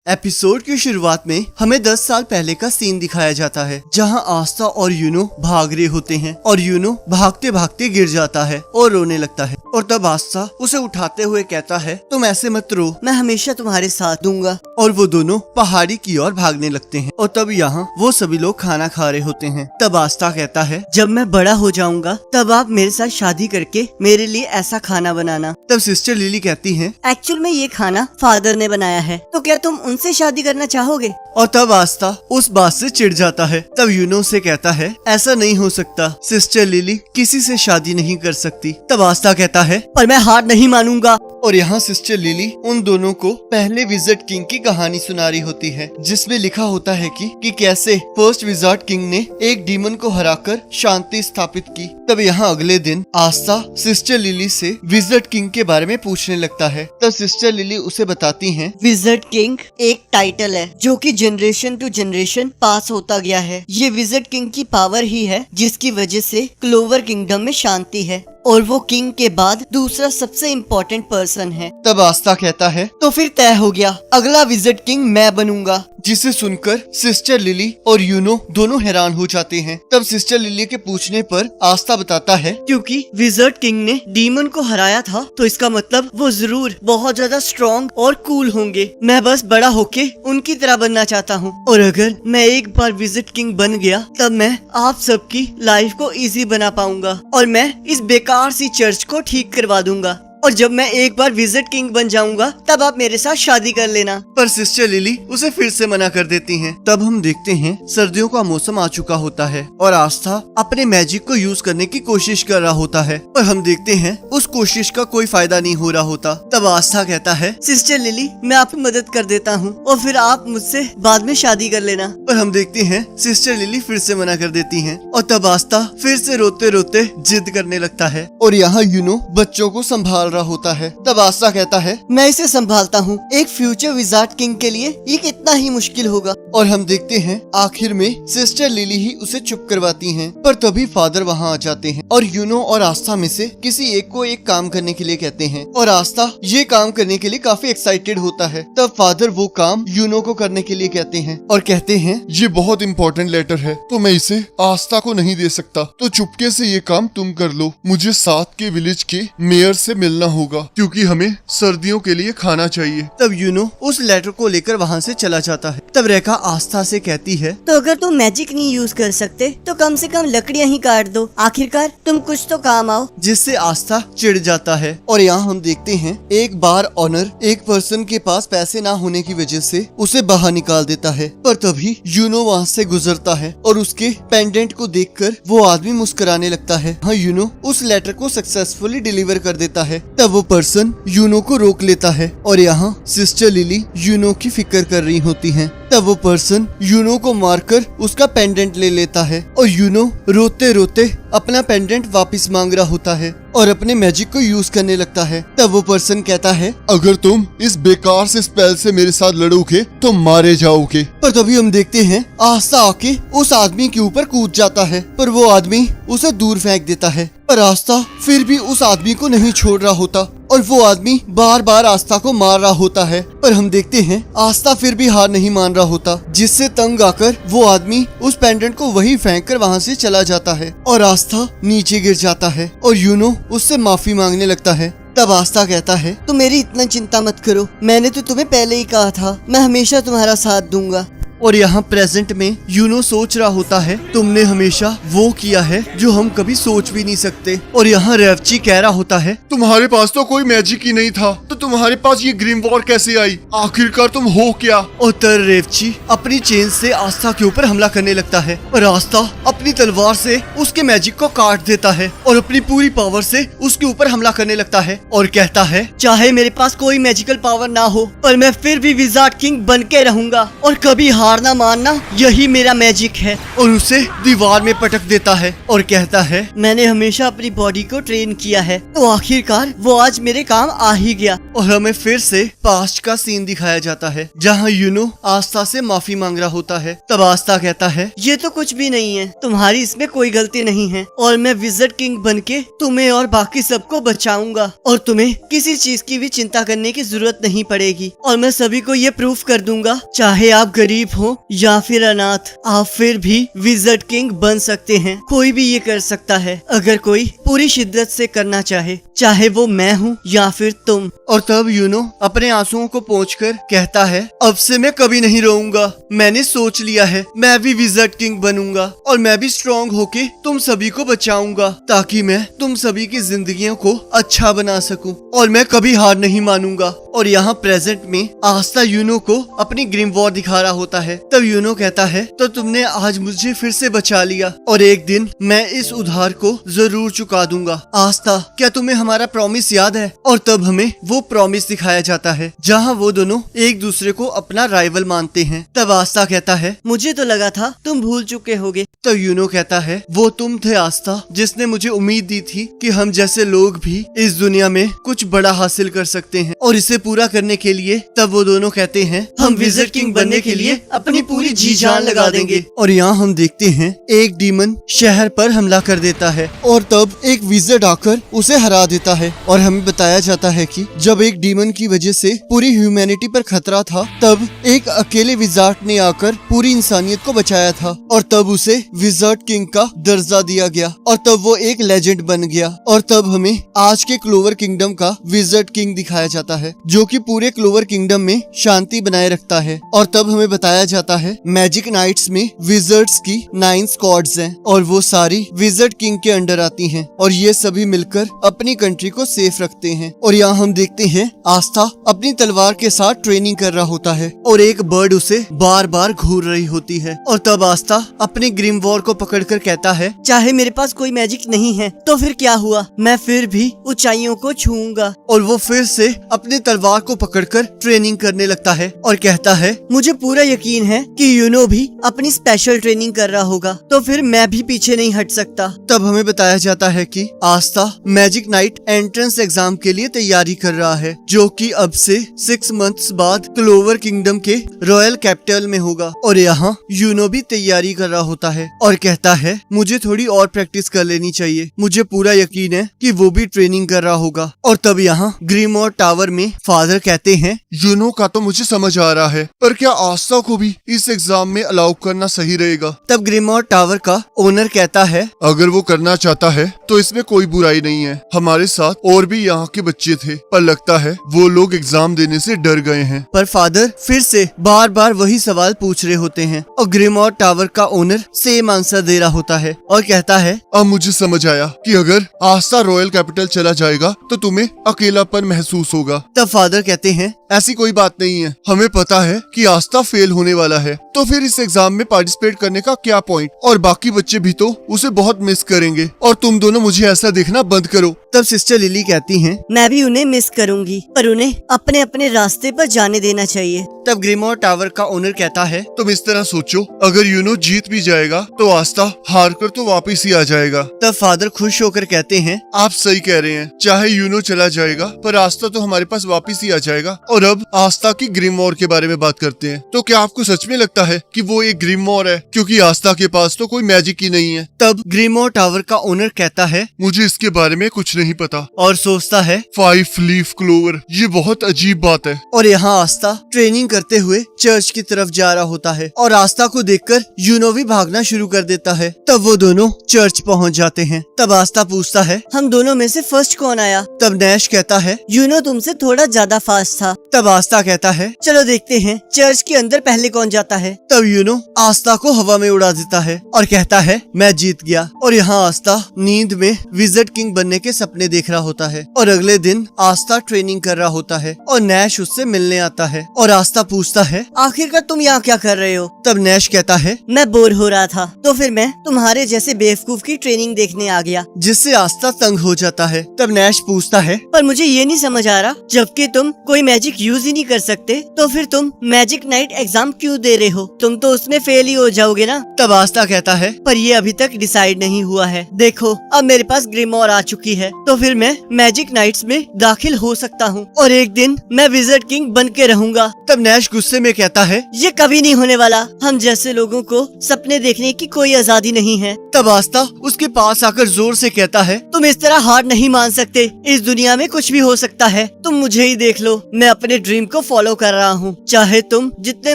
Episode की शुरुआत में हमें 10 साल पहले का सीन दिखाया जाता है, जहां आस्था और यूनो भाग रहे होते हैं और यूनो भागते भागते गिर जाता है और रोने लगता है। और तब आस्था उसे उठाते हुए कहता है, तुम ऐसे मत रो, मैं हमेशा तुम्हारे साथ दूंगा। और वो दोनों पहाड़ी की ओर भागने लगते हैं। और तब यहाँ वो सभी लोग खाना खा रहे होते हैं। तब आस्था कहता है, जब मैं बड़ा हो जाऊंगा तब आप मेरे साथ शादी करके मेरे लिए ऐसा खाना बनाना। तब सिस्टर लिली कहती है, एक्चुअल में ये खाना फादर ने बनाया है, तो क्या तुम उनसे शादी करना चाहोगे? और तब आस्था उस बात से चिढ़ जाता है। तब यूनो से कहता है, ऐसा नहीं हो सकता, सिस्टर लिली किसी से शादी नहीं कर सकती। तब आस्था कहता है, पर मैं हार नहीं मानूंगा। और यहाँ सिस्टर लिली उन दोनों को पहले विजार्ड किंग की कहानी सुना रही होती है, जिसमें लिखा होता है कि कैसे फर्स्ट विजार्ड किंग ने एक डीमन को हराकर शांति स्थापित की। तब यहाँ अगले दिन आस्था सिस्टर लिली से विजार्ड किंग के बारे में पूछने लगता है। तब सिस्टर लिली उसे बताती हैं, विजार्ड किंग एक टाइटल है जो कि जनरेशन टू जनरेशन पास होता गया है। ये विजार्ड किंग की पावर ही है जिसकी वजह से क्लोवर किंगडम में शांति है, और वो किंग के बाद दूसरा सबसे इम्पोर्टेंट पर्सन है। तब आस्था कहता है, तो फिर तय हो गया, अगला विजार्ड किंग मैं बनूंगा। जिसे सुनकर सिस्टर लिली और यूनो दोनों हैरान हो जाते हैं। तब सिस्टर लिली के पूछने पर आस्था बताता है, क्योंकि विजार्ड किंग ने डीमन को हराया था, तो इसका मतलब वो जरूर बहुत ज्यादा स्ट्रॉन्ग और कूल होंगे। मैं बस बड़ा होके उनकी तरह बनना चाहता हूँ, और अगर मैं एक बार विजार्ड किंग बन गया तब मैं आप सबकी लाइफ को इजी बना पाऊंगा, और मैं इस बेकार सी चर्च को ठीक करवा दूंगा। और जब मैं एक बार विजार्ड किंग बन जाऊंगा तब आप मेरे साथ शादी कर लेना। पर सिस्टर लिली उसे फिर से मना कर देती हैं। तब हम देखते हैं सर्दियों का मौसम आ चुका होता है और आस्था अपने मैजिक को यूज करने की कोशिश कर रहा होता है, पर हम देखते हैं उस कोशिश का कोई फायदा नहीं हो रहा होता। तब आस्था कहता है, सिस्टर लिली मैं आपकी मदद कर देता हूँ और फिर आप मुझसे बाद में शादी कर लेना। पर हम देखते हैं सिस्टर लिली फिर से मना कर देती है। और तब आस्था फिर से रोते रोते जिद करने लगता है। और यहाँ यूनो बच्चों को संभाल रहा होता है। तब आस्था कहता है, मैं इसे संभालता हूँ, एक फ्यूचर विजार्ड किंग के लिए ये कितना ही मुश्किल होगा। और हम देखते हैं आखिर में सिस्टर लिली ही उसे चुप करवाती हैं। पर तभी फादर वहाँ आ जाते हैं और यूनो और आस्था में से किसी एक को एक काम करने के लिए कहते हैं, और आस्था ये काम करने के लिए काफी एक्साइटेड होता है। तब फादर वो काम यूनो को करने के लिए कहते हैं और कहते हैं, ये बहुत इम्पोर्टेंट लेटर है, तो मैं इसे आस्था को नहीं दे सकता, तो चुपके से ये काम तुम कर लो। मुझे साथ के विलेज के मेयर से मिलना होगा, क्योंकि हमें सर्दियों के लिए खाना चाहिए। तब यूनो उस लेटर को लेकर वहाँ से चला जाता है। तब रेखा आस्था से कहती है, तो अगर तुम मैजिक नहीं यूज कर सकते तो कम से कम लकड़ियाँ ही काट दो, आखिरकार तुम कुछ तो काम आओ। जिससे आस्था चिढ़ जाता है। और यहाँ हम देखते हैं एक बार ऑनर एक पर्सन के पास पैसे ना होने की वजह से उसे बाहर निकाल देता है। पर तभी यूनो वहाँ से गुजरता है और उसके पेंडेंट को देखकर वो आदमी मुस्कुराने लगता है। हाँ, यूनो उस लेटर को सक्सेसफुली डिलीवर कर देता है। तब वो पर्सन यूनो को रोक लेता है और यहाँ सिस्टर लिली यूनो की फिक्र कर रही होती हैं। तब वो पर्सन यूनो को मारकर उसका पेंडेंट ले लेता है और यूनो रोते रोते अपना पेंडेंट वापस मांग रहा होता है और अपने मैजिक को यूज करने लगता है। तब वो पर्सन कहता है, अगर तुम इस बेकार से स्पेल से मेरे साथ लड़ोगे तो मारे जाओगे। पर तभी हम देखते हैं आस्था आके उस आदमी के ऊपर कूद जाता है, पर वो आदमी उसे दूर फेंक देता है। पर आस्था फिर भी उस आदमी को नहीं छोड़ रहा होता और वो आदमी बार बार आस्था को मार रहा होता है। पर हम देखते हैं आस्था फिर भी हार नहीं मान रहा होता, जिससे तंग आकर वो आदमी उस पेंडेंट को वहीं फेंक कर वहाँ से चला जाता है और आस्था नीचे गिर जाता है और यूनो उससे माफी मांगने लगता है। तब आस्था कहता है, तुम मेरी इतना चिंता मत करो, मैंने तो तुम्हें पहले ही कहा था मैं हमेशा तुम्हारा साथ दूंगा। और यहाँ प्रेजेंट में यूनो सोच रहा होता है, तुमने हमेशा वो किया है जो हम कभी सोच भी नहीं सकते। और यहाँ रेवची कह रहा होता है, तुम्हारे पास तो कोई मैजिक ही नहीं था, तो तुम्हारे पास ये ग्रीम वॉर कैसे आई? आखिरकार तुम हो क्या? और तब रेवची अपनी चेन से आस्था के ऊपर हमला करने लगता है और आस्था अपनी तलवार से उसके मैजिक को काट देता है और अपनी पूरी पावर से उसके ऊपर हमला करने लगता है और कहता है, चाहे मेरे पास कोई मैजिकल पावर ना हो, पर मैं फिर भी विजार्ड किंग बन के रहूंगा और कभी हारना मानना यही मेरा मैजिक है। और उसे दीवार में पटक देता है और कहता है, मैंने हमेशा अपनी बॉडी को ट्रेन किया है, तो आखिरकार वो आज मेरे काम आ ही गया। और हमें फिर से पास्ट का सीन दिखाया जाता है, जहाँ यूनो आस्था से माफी मांग रहा होता है। तब आस्था कहता है, ये तो कुछ भी नहीं है, तुम्हारे तुम्हारी इसमें कोई गलती नहीं है और मैं विज़र्ड किंग बनके तुम्हें और बाकी सबको बचाऊंगा और तुम्हें किसी चीज की भी चिंता करने की जरूरत नहीं पड़ेगी और मैं सभी को ये प्रूफ कर दूंगा, चाहे आप गरीब हो या फिर अनाथ, आप फिर भी विज़र्ड किंग बन सकते हैं। कोई भी ये कर सकता है अगर कोई पूरी शिद्दत से करना चाहे, चाहे वो मैं हूँ या फिर तुम। और तब यूनो अपने आंसुओं को पोंछकर कहता है, अब से मैं कभी नहीं रोऊंगा। मैंने सोच लिया है, मैं भी विज़र्ड किंग बनूंगा और मैं भी स्ट्रॉन्ग होके तुम सभी को बचाऊंगा ताकि मैं तुम सभी की जिंदगियों को अच्छा बना सकूं और मैं कभी हार नहीं मानूंगा। और यहाँ प्रेजेंट में आस्था यूनो को अपनी ग्रिम वॉर दिखा रहा होता है। तब यूनो कहता है, तो तुमने आज मुझे फिर से बचा लिया और एक दिन मैं इस उधार को जरूर चुका दूंगा। आस्था, क्या तुम्हें हमारा प्रॉमिस याद है? और तब हमें वो प्रॉमिस दिखाया जाता है जहाँ वो दोनों एक दूसरे को अपना राइवल मानते हैं। तब आस्था कहता है, मुझे तो लगा था तुम भूल चुके होगे। तब यूनो कहता है, वो तुम थे आस्था जिसने मुझे उम्मीद दी थी कि हम जैसे लोग भी इस दुनिया में कुछ बड़ा हासिल कर सकते हैं और इसे पूरा करने के लिए तब वो दोनों कहते हैं, हम विज़र्ड किंग बनने के लिए अपनी पूरी जी जान लगा देंगे। और यहाँ हम देखते हैं एक डीमन शहर पर हमला कर देता है और तब एक विज़र्ड आकर उसे हरा देता है और हमें बताया जाता है कि जब एक डीमन की वजह से पूरी ह्यूमैनिटी पर खतरा था तब एक अकेले विज़ार्ड ने आकर पूरी इंसानियत को बचाया था और तब उसे विज़र्ड किंग का दर्जा दिया गया और तब वो एक लेजेंड बन गया। और तब हमें आज के क्लोवर किंगडम का विज़र्ड किंग दिखाया जाता है जो कि पूरे क्लोवर किंगडम में शांति बनाए रखता है। और तब हमें बताया जाता है मैजिक नाइट्स में विज़र्ड्स की 9 स्क्वाड्स हैं और वो सारी विज़र्ड किंग के अंडर आती हैं और ये सभी मिलकर अपनी कंट्री को सेफ रखते हैं। और यहाँ हम देखते हैं आस्था अपनी तलवार के साथ ट्रेनिंग कर रहा होता है और एक बर्ड उसे बार बार घूर रही होती है। और तब आस्था अपने ग्रिम वॉर को पकड़कर कहता है, चाहे मेरे पास कोई मैजिक नहीं है तो फिर क्या हुआ, मैं फिर भी ऊंचाइयों को छूऊंगा। और वो फिर से अपने तलवार को पकड़कर ट्रेनिंग करने लगता है और कहता है, मुझे पूरा यकीन है कि यूनो भी अपनी स्पेशल ट्रेनिंग कर रहा होगा तो फिर मैं भी पीछे नहीं हट सकता। तब हमें बताया जाता है कि आस्था मैजिक नाइट एंट्रेंस एग्जाम के लिए तैयारी कर रहा है जो कि अब से 6 मंथ्स बाद क्लोवर किंगडम के रॉयल कैपिटल में होगा। और यहाँ यूनो भी तैयारी कर रहा होता है और कहता है, मुझे थोड़ी और प्रैक्टिस कर लेनी चाहिए, मुझे पूरा यकीन है कि वो भी ट्रेनिंग कर रहा होगा। और तब यहाँ ग्रीमोर टावर में फादर कहते हैं, यूनो का तो मुझे समझ आ रहा है, पर क्या आस्था को भी इस एग्जाम में अलाउ करना सही रहेगा? तब ग्रीमोर टावर का ओनर कहता है, अगर वो करना चाहता है तो इसमें कोई बुराई नहीं है। हमारे साथ और भी यहाँ के बच्चे थे पर लगता है वो लोग एग्जाम देने से डर गए हैं। पर फादर फिर से बार बार वही सवाल पूछ रहे होते हैं और ग्रीमोर टावर का ओनर सेम आंसर दे रहा होता है और कहता है, अब मुझे समझ आया कि अगर आस्था रॉयल कैपिटल चला जाएगा तो तुम्हें अकेलापन महसूस होगा। तब फादर कहते हैं, ऐसी कोई बात नहीं है, हमें पता है कि आस्था फेल होने वाला है तो फिर इस एग्जाम में पार्टिसिपेट करने का क्या पॉइंट, और बाकी बच्चे भी तो उसे बहुत मिस करेंगे और तुम दोनों मुझे ऐसा देखना बंद करो। तब सिस्टर लिली कहती हैं, मैं भी उन्हें मिस करूंगी पर उन्हें अपने अपने रास्ते पर जाने देना चाहिए। तब ग्रीमोर टावर का ओनर कहता है, तुम इस तरह सोचो, अगर यूनो जीत भी जाएगा तो आस्था हार कर तो वापिस ही आ जाएगा। तब फादर खुश होकर कहते हैं, आप सही कह रहे हैं, चाहे यूनो चला जाएगा पर आस्था तो हमारे पास वापिस ही आ जाएगा। और अब आस्था की ग्रिम वॉर के बारे में बात करते हैं। तो क्या आपको सच में लगता है कि वो एक ग्रिम वॉर है, क्योंकि आस्था के पास तो कोई मैजिक ही नहीं है? तब ग्रीमोर टावर का ओनर कहता है, मुझे इसके बारे में कुछ नहीं पता। और सोचता है, 5 लीफ क्लोवर, ये बहुत अजीब बात है। और यहाँ आस्था ट्रेनिंग करते हुए चर्च की तरफ जा रहा होता है और आस्था को देखकर यूनो भी भागना शुरू कर देता है। तब वो दोनों चर्च पहुँच जाते हैं। तब आस्था पूछता है, हम दोनों में से फर्स्ट कौन आया? तब नैश कहता है, यूनो तुमसे थोड़ा ज्यादा फास्ट था। तब आस्था कहता है, चलो देखते हैं चर्च के अंदर पहले कौन जाता है। तब यूनो आस्था को हवा में उड़ा देता है और कहता है, मैं जीत गया। और यहाँ आस्था नींद में विज़र्ड किंग बनने के सपने देख रहा होता है और अगले दिन आस्था ट्रेनिंग कर रहा होता है और नैश उससे मिलने आता है और आस्था पूछता है, आखिरकार तुम यहाँ क्या कर रहे हो? तब नैश कहता है, मैं बोर हो रहा था तो फिर मैं तुम्हारे जैसे बेवकूफ की ट्रेनिंग देखने आ गया। जिससे आस्था तंग हो जाता है। तब नैश पूछता है, पर मुझे ये नहीं समझ आ रहा, जबकि तुम कोई मैजिक यूज ही नहीं कर सकते तो फिर तुम मैजिक नाइट एग्जाम क्यों दे रहे हो? तुम तो उसमें फेल ही हो जाओगे ना। तब आस्था कहता है, पर ये अभी तक डिसाइड नहीं हुआ है। देखो अब मेरे पास ग्रिमोर आ चुकी है तो फिर मैं मैजिक नाइट्स में दाखिल हो सकता हूँ और एक दिन मैं विज़र्ड किंग बन के रहूंगा। तब नैश गुस्से में कहता है, ये कभी नहीं होने वाला। हम जैसे लोगों को सपने देखने की कोई आजादी नहीं है। तब आस्था उसके पास आकर जोर से कहता है, तुम इस तरह हार नहीं मान सकते। इस दुनिया में कुछ भी हो सकता है। तुम मुझे ही देख लो, मैं अपने ड्रीम को फॉलो कर रहा हूँ। चाहे तुम जितने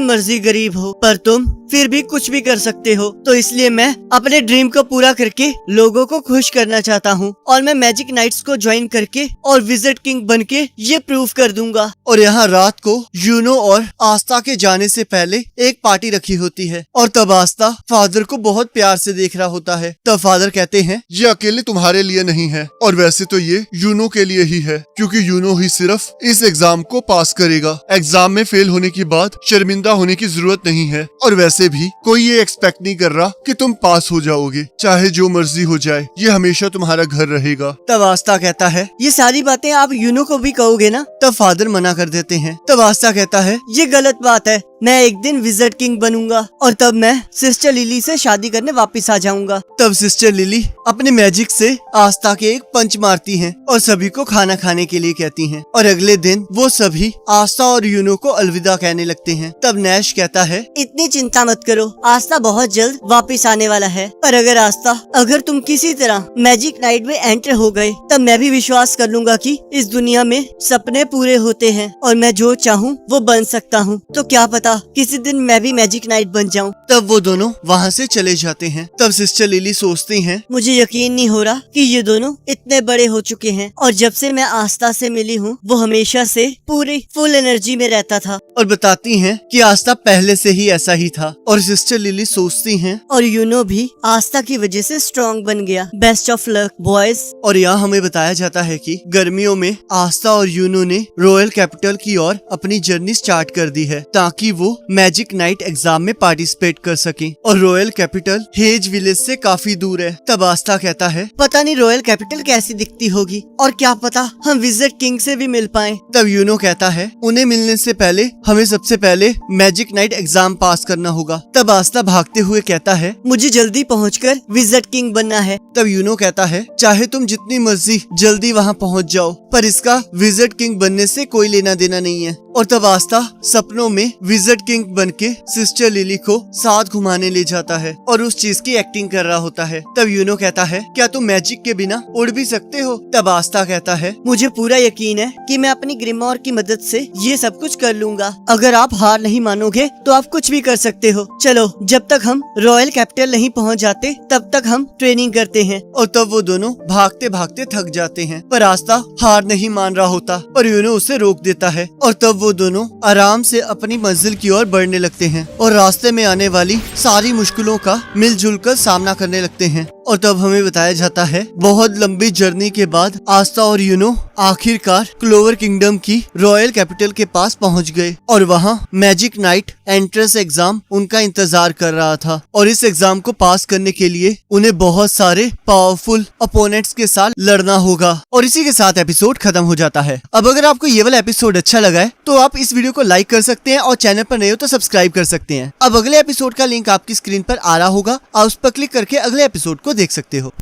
मर्जी गरीब हो पर तुम फिर भी कुछ भी कर सकते हो। तो इसलिए मैं अपने ड्रीम को पूरा करके लोगों को खुश करना चाहता हूँ और मैं मैजिक नाइट्स को ज्वाइन करके और विज़र्ड किंग बन के ये प्रूव कर दूंगा। और यहाँ रात को यूनो और आस्था के जाने से पहले एक पार्टी रखी होती है और तब आस्था फादर को बहुत प्यार से देख रहा होता है। तब फादर कहते हैं, ये अकेले तुम्हारे लिए नहीं है और वैसे तो ये यूनो के लिए ही है, क्योंकि यूनो ही सिर्फ इस एग्जाम को पास करेगा। एग्जाम में फेल होने के बाद शर्मिंदा होने की जरूरत नहीं है और वैसे भी कोई ये एक्सपेक्ट नहीं कर रहा कि तुम पास हो जाओगे। चाहे जो मर्जी हो जाए, ये हमेशा तुम्हारा घर रहेगा। तब आस्था कहता है, ये सारी बातें आप यूनो को भी कहोगे ना? तब फादर मना कर देते हैं। तब आस्था कहता है, ये गलत बात है। मैं एक दिन विज़र्ड किंग बनूंगा और तब मैं सिस्टर लिली से शादी करने वापस आ जाऊंगा। तब सिस्टर लिली अपने मैजिक से आस्था के एक पंच मारती हैं और सभी को खाना खाने के लिए कहती हैं और अगले दिन वो सभी आस्था और यूनो को अलविदा कहने लगते हैं। तब नैश कहता है, इतनी चिंता मत करो, आस्था बहुत जल्द वापस आने वाला है। पर अगर आस्था, अगर तुम किसी तरह मैजिक नाइट में एंटर हो गए तब मैं भी विश्वास कर लूंगा कि इस दुनिया में सपने पूरे होते हैं और मैं जो चाहूँ वो बन सकता हूँ। तो क्या पता किसी दिन मैं भी मैजिक नाइट बन जाऊं। तब वो दोनों वहाँ से चले जाते हैं। तब सिस्टर लिली सोचती हैं, मुझे यकीन नहीं हो रहा कि ये दोनों इतने बड़े हो चुके हैं और जब से मैं आस्था से मिली हूँ वो हमेशा से पूरी फुल एनर्जी में रहता था। और बताती हैं कि आस्था पहले से ही ऐसा ही था। और सिस्टर लिली सोचती हैं, और यूनो भी आस्था की वजह से स्ट्रॉन्ग बन गया। Best of luck boys. और यहाँ हमें बताया जाता है कि गर्मियों में आस्था और यूनो ने रॉयल कैपिटल की ओर अपनी जर्नी स्टार्ट कर दी है ताकि वो मैजिक नाइट एग्जाम में पार्टिसिपेट कर सकें। और रॉयल कैपिटल हेज विलेज से काफी दूर है। तब आस्था कहता है, पता नहीं रॉयल कैपिटल कैसी दिखती होगी और क्या पता हम विज़र्ड किंग से भी मिल पाएं। तब यूनो कहता है, उन्हें मिलने से पहले हमें सबसे पहले मैजिक नाइट एग्जाम पास करना होगा। तब आस्था भागते हुए कहता है, मुझे जल्दी पहुंचकर विज़र्ड किंग बनना है। तब यूनो कहता है, चाहे तुम जितनी मर्जी जल्दी वहाँ पहुँच जाओ पर इसका विज़र्ड किंग बनने से कोई लेना देना नहीं है। और तब आस्था सपनों में विज़र्ड किंग बनके सिस्टर लिली को साथ घुमाने ले जाता है और उस चीज की एक्टिंग कर रहा होता है। तब यूनो कहता है, क्या तुम मैजिक के बिना उड़ भी सकते हो? तब आस्था कहता है, मुझे पूरा यकीन है कि मैं अपनी ग्रिमोर की मदद से ये सब कुछ कर लूंगा। अगर आप हार नहीं मानोगे तो आप कुछ भी कर सकते हो। चलो जब तक हम रॉयल कैपिटल नहीं पहुंच जाते तब तक हम ट्रेनिंग करते हैं। और तब वो दोनों भागते भागते थक जाते हैं पर आस्था हार नहीं मान रहा होता पर यूनो उसे रोक देता है। और तब वो दोनों आराम से अपनी मंजिल की ओर बढ़ने लगते हैं और रास्ते में आने वाली सारी मुश्किलों का मिलजुल कर सामना करने लगते हैं। और तब हमें बताया जाता है, बहुत लंबी जर्नी के बाद आस्था और यूनो आखिरकार क्लोवर किंगडम की रॉयल कैपिटल के पास पहुंच गए और वहां मैजिक नाइट एंट्रेंस एग्जाम उनका इंतजार कर रहा था। और इस एग्जाम को पास करने के लिए उन्हें बहुत सारे पावरफुल अपोनेंट्स के साथ लड़ना होगा। और इसी के साथ एपिसोड खत्म हो जाता है। अब अगर आपको ये वाला एपिसोड अच्छा लगा है तो आप इस वीडियो को लाइक कर सकते हैं और चैनल पर नए हो तो सब्सक्राइब कर सकते हैं। अब अगले एपिसोड का लिंक आपकी स्क्रीन पर आ रहा होगा, आप उस पर क्लिक करके अगले एपिसोड को देख सकते हो।